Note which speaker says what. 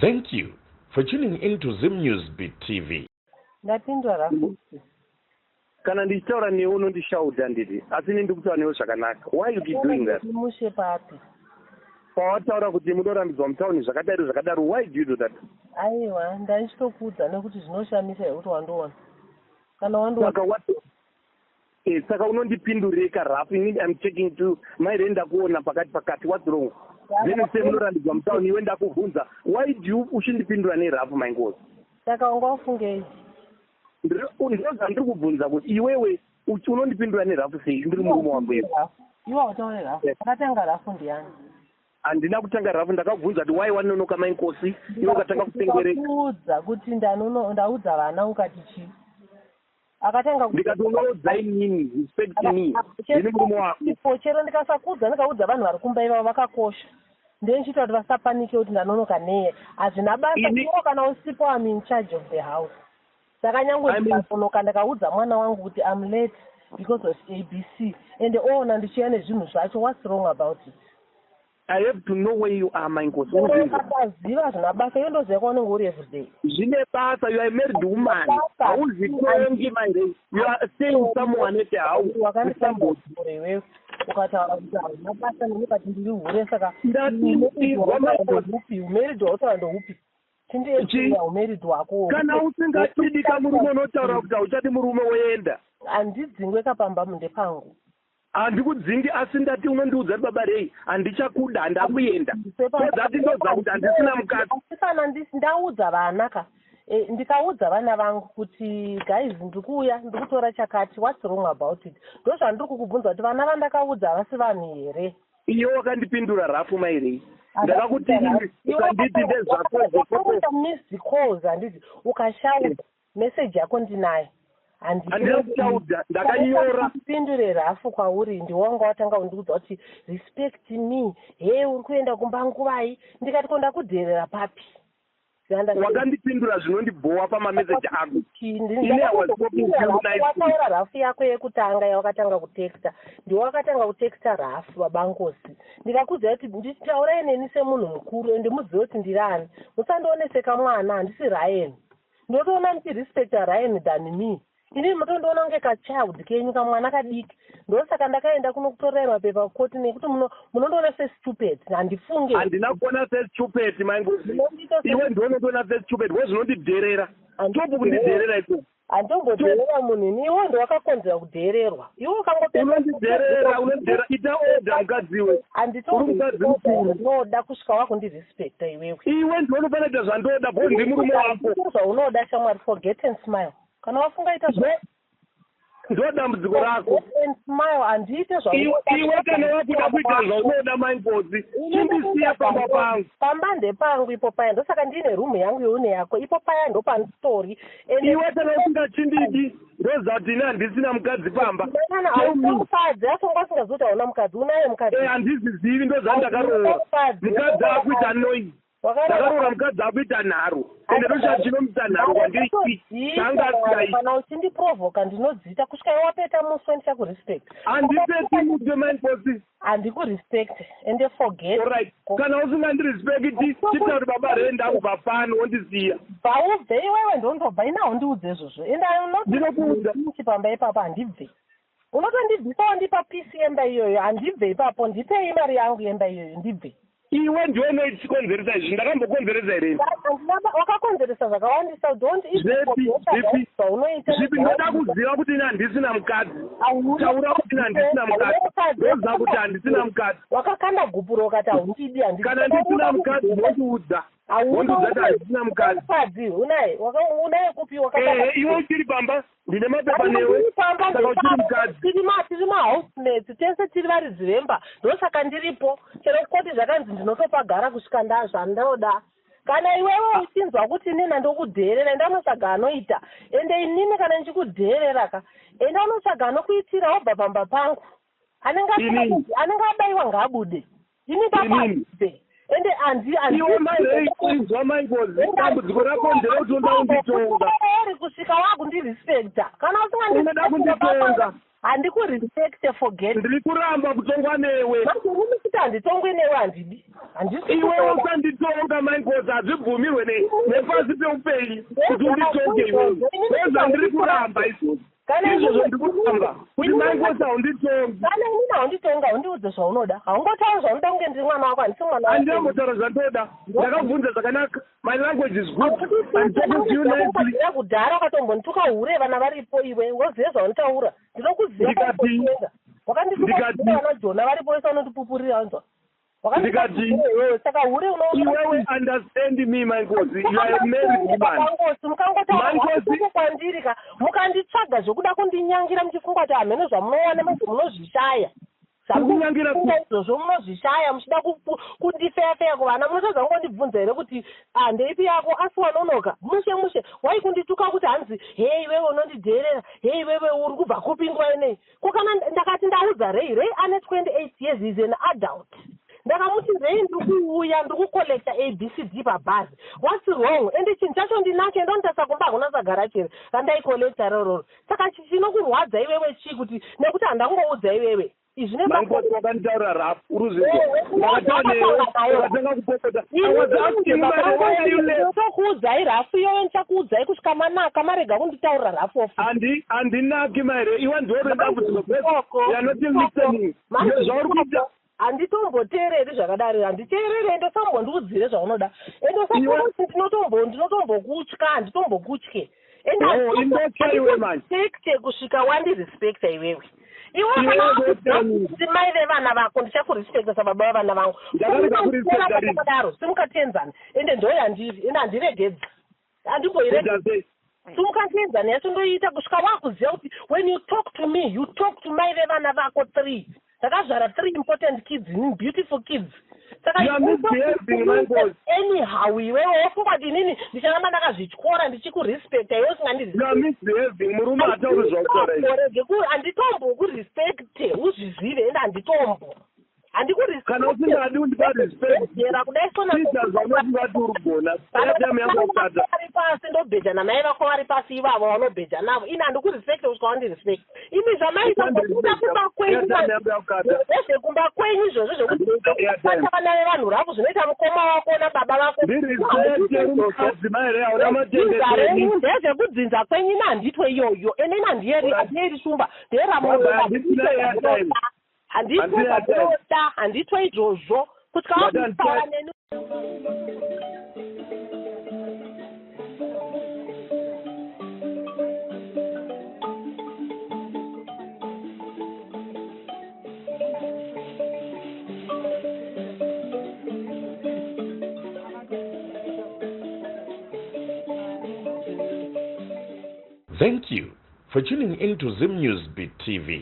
Speaker 1: Thank you for tuning into Zim News Beat TV.
Speaker 2: Ndapindwa rafu.
Speaker 3: Kana ndichitaura newe unondishaudha nditi asi ndikutaura newe zvakanaka. Why you keep doing that?
Speaker 2: Mushe papi.
Speaker 3: Pawataura kuti munorambidzwa mutauni zvakadaro, why do you do that?
Speaker 2: Aiwa, ndaichitokudza nekuti zvinoshamisa kuti wandoona. Kana wandoona.
Speaker 3: Saka unondipindurika rafu, I'm checking to mairenda kuona pakati what's wrong? Then you say munorambidzwa mutauni iwe ndakubvunza. Why do you uchindipindura nerafu my ngozi?
Speaker 2: Saka ungafungei.
Speaker 3: Ndiri kubvunza kuti iwewe unondipindura nerafu sei ndiri murume wangu iwe.
Speaker 2: Iwe utaure rafu. Akatanga rafu ndiani?
Speaker 3: Handina kutanga rafu, ndakabvunza kuti why wanonoka mainkosi iwe ukatanga kutengereka.
Speaker 2: Ndakaudza kuti ndaudza vana ukati chi. Akatanga
Speaker 3: ndikati unoudza inini respect me ndine murume wako.
Speaker 2: Chero ndikasakudza ndikaudza vanhu vari kumba ivavo vakakosha. Ndenchita kuti vasapanike kuti ndanonoka neye. Hazvina basa iwo kana usipo I'm in charge of the house. Saka nyange ndikasonoka ndakaudza mwana wangu kuti I'm late because of ABC and ona ndichiya nezvinhu zvacho. What's wrong about it?
Speaker 3: I have to know where you are, my ngozi.
Speaker 2: Ukaziva zvina basa iyo ndoziva kwaunenge uri everyday.
Speaker 3: Zvine basa, you are a married woman. Hauzitongi my day. You are staying someone at the house.
Speaker 2: Wakandisambura iwewe. Ukataura kuti hazvina basa nemukati ndiri hure saka umarried wautaura ndohupi? Chindiya umarried wako.
Speaker 3: Kana usingatidi kamurume unotaura kuti hauchati murume woenda.
Speaker 2: Handidzingwe kapamba munde pangu.
Speaker 3: Handikudzingi asi ndati unondiudza kuti baba rei handichakuda handakuenda. Zati ndodza kuti handisina mukadzi.
Speaker 2: Ndisana ndaudza vana ka. Ndikaudza vana vangu kuti guys ndikuuya ndikutora chakati, what's wrong about it? Ndozvandiri kukubvunza kuti vana vandakaudza havasi vanhu here.
Speaker 3: Iwe wakandipindura rafu mairei. Ndakakuti ukanditi ndezvako
Speaker 2: zvokuita missed calls handiti ukashauta message yako ndinayo.
Speaker 3: Handina kushauta ndakanyora
Speaker 2: kupindure rafu kwauri ndiwanga watanga undiudza kuti respect me. Hey uri kuenda kumba nguvai? Ndikati konda kudherera papi?
Speaker 3: Wakandipindura zvinondibhowa pamameseji ako.
Speaker 2: Wataura rafu yako yekutanga yawakatanga kuteksta. Ndiwe wakatanga kuteksta rafu babangosi. Ndikakuudza kuti nditaurai neni semunhu mukuru ende muzive kuti ndirani. Musandioneseka mwana handisi Ryan. Ndotoona muchirespecta Ryan than me. Ini mutondoona kunge kachild kenyu kamwana kadiki. Ndosaka ndakaenda kunokutorai mapepa koti nekuti munondoona sestupid. Handifunge.
Speaker 3: Handina kuona sestupid mangozi. Iwe ndinoona sestupid. Wewe zvinondidherera. Ndobu kundidherera ikoko.
Speaker 2: Handombodherera munhu ini. Iwe ndo wakakonzera kudhererwa. Iwe
Speaker 3: unondidherera ita order mukadziwe.
Speaker 2: Unoda kusvika wakundirespecta iwewe.
Speaker 3: Iwe ndinofanira kuita zvandoda bo ndiri murume wako.
Speaker 2: Zvaunoda shamwari, forget and smile. Kana wafunga ita
Speaker 3: ndodambudziko rako.
Speaker 2: Handite
Speaker 3: iwe kana wakuda kuita zvaunoda mangozi chindisiya pamba pangu.
Speaker 2: Pamba ndepangu ipo paya. Ndosaka ndine rumu yangu youne yako ipo paya ndo panistori.
Speaker 3: Iwe kana usingachindidi ndozati ine handisina mukadzi pamba.
Speaker 2: Mukadzi asingazoti hauna mukadzi. Unaye mukadzi?
Speaker 3: Handizizivi ndozvandakarova. Mukadzi akuita noise. Ndakarora mukadzi akuita nharo. Ende ndochachinomuita nharo kwandiri changasai.
Speaker 2: Kana uchindiprovoka ndinodzita kusvika wapeta muswe ndichakurespect.
Speaker 3: Handipeti muswe mangozi.
Speaker 2: Handikurespect ende forget.
Speaker 3: Alright. Kana usingandirespecti chitauri baba rei ndakubva pano wondisiya.
Speaker 2: Bvaubve iwewe ndondobva inawo ndiudze izvozvo. Ende
Speaker 3: ndinokuudza
Speaker 2: chipamba ipapo handibve. Unotondibvisa wandipa pisi yemba iyoyo handibve ipapo. Ndipei mari yangu yemba iyoyo ndibve.
Speaker 3: Iwe ndiwe unochikonzeresa izvi. Ndakambokonzeresa here.
Speaker 2: Wakakonzeresa zvakawandisa.
Speaker 3: Zvipi ndoda kuziva kuti ine handisina mukadzi. Taura kuti ine handisina mukadzi. Ndoziva kuti handisina mukadzi.
Speaker 2: Wakakanda gupuro ukati haundidi.
Speaker 3: Kana ndisina mukadzi wondiudza. Wondiudza kuti handisina mukadzi.
Speaker 2: Unaye kupi?
Speaker 3: Iwe uchiri pamba. Ndine mapepa newe. Saka uchiri mukadzi.
Speaker 2: Tiri mahousemates. Tese tiri varidzi vemba. Ndosaka ndiripo. Chero koti zvakanzi ndinotopagara kusvika ndazvandoda. Kana iwewe uchinzwa kuti inini ndokudherera enda unotsvaga anoita. Ende inini kana ndichikudherera ka enda unotsvaga anokuitira wabva pamba pangu. Anenge abayiwa ngaabude. Ini papabe. Ende
Speaker 3: iwe mairei kuizwa mangozi. Dambudziko rako nderekuti unoda kunditonga.
Speaker 2: Uri kusvika wakundirespecta. Kana
Speaker 3: unoda kunditonga.
Speaker 2: handikurespect forget
Speaker 3: ndiri kuramba kutongwa newe
Speaker 2: kuti handitongwe newe handidi
Speaker 3: iwe usanditonga maingozi hazvibvumirwe nepasi peupenyu kuti unditonge iwewe ndiri kuramba izvozvo izvozvo ndiri kuramba kuti maingozi haunditongi
Speaker 2: kana inini haunditonga haundiudze zvaunoda haungotaura zvaunoda kunge ndiri mwana wako handisi mwana
Speaker 3: handiyambotaura zvandoda ndakabvunza zvakanaka. My language is good. I'm talking to you nicely.
Speaker 2: kudhara ukatombondituka hure vana varipo iwe wozive zvaunitaura ndinokuziva wakandisivana jona varipo wese unotipupurira anzwa
Speaker 3: saka
Speaker 2: hure
Speaker 3: iwewe understand me mangozi you are a married woman
Speaker 2: mukangosi kwandiri ka mukanditsvaga zvokuda kundinyangira muchifunga kuti hamene zvamunowana mazvo munozvishaya izvozvo munozvishaya muchida kundifeyafeya kuvana munotadza kungondibvunza here kuti ndeipi yako asi wanonoka mushe wai kundituka kuti hanzi hei iwewe unondidheerera hei iwewe uri kubva kupi nguva inei kokana ndakati ndaudza rei ane 28 years is an adult ndakamuti rei ndiri kuuya ndiri kukollecta abcd pabhazi what's wrong ende chinhu chacho ndinacho ndonitasa kumba hakuna sagara chere randaikollecta rororo saka chinokurwadza iwewe chii kuti nekuti handangoudza iwewe
Speaker 3: izvinevakanditaura rafu
Speaker 2: uruzivotokuudzai rafu iyoyo ndichakuudzai kusvika manaka marega kunditaurira rafu ofu
Speaker 3: handinaki maire iwe ndore dambudziko zvauri kuita
Speaker 2: handitomboteereri zvakadaro handiteereri endosambondiudzire zvaunoda ndinotombokutya handitombokutye endeekte kusvika wandirespecta iwewe iwemai vevana vako ndichakurespecta sababa vevana vangu daro simukatenzana ende ndoi handiri ende handiregedza handimboiregedza simukatenzana yacho ndoiita kusvika wakuziva kuti when you talk to me you talk to mai vevana vako 3 ndakazvara 3 important kids beautiful kids saka anyhow iwewe wofunga kuti inini ndicharamba ndakazvityora ndichikurespecta iwe usingandirege handitombokurespecte uzvizive ende handitombo
Speaker 3: kana usingadi undiparespectera
Speaker 2: kudaisonari pasi ndobheja namai vako vari pasi ivavo vanobheja navo ini handikurespecte kusvika wandirespecte imi zvamaitakuda kumba kwenyu vezvekumba kwenyu izvozvo zvekuti vana vevanhu ravo zvinoita mukoma wako nababa vako ndezvekudzinza kwenyu ina handitwe iyoyo ende ina handiyeri shumba ndeyeramoda handitwe izvozvo kusvika wakutaura neni
Speaker 1: Thank you for tuning in to Zim News Beat TV.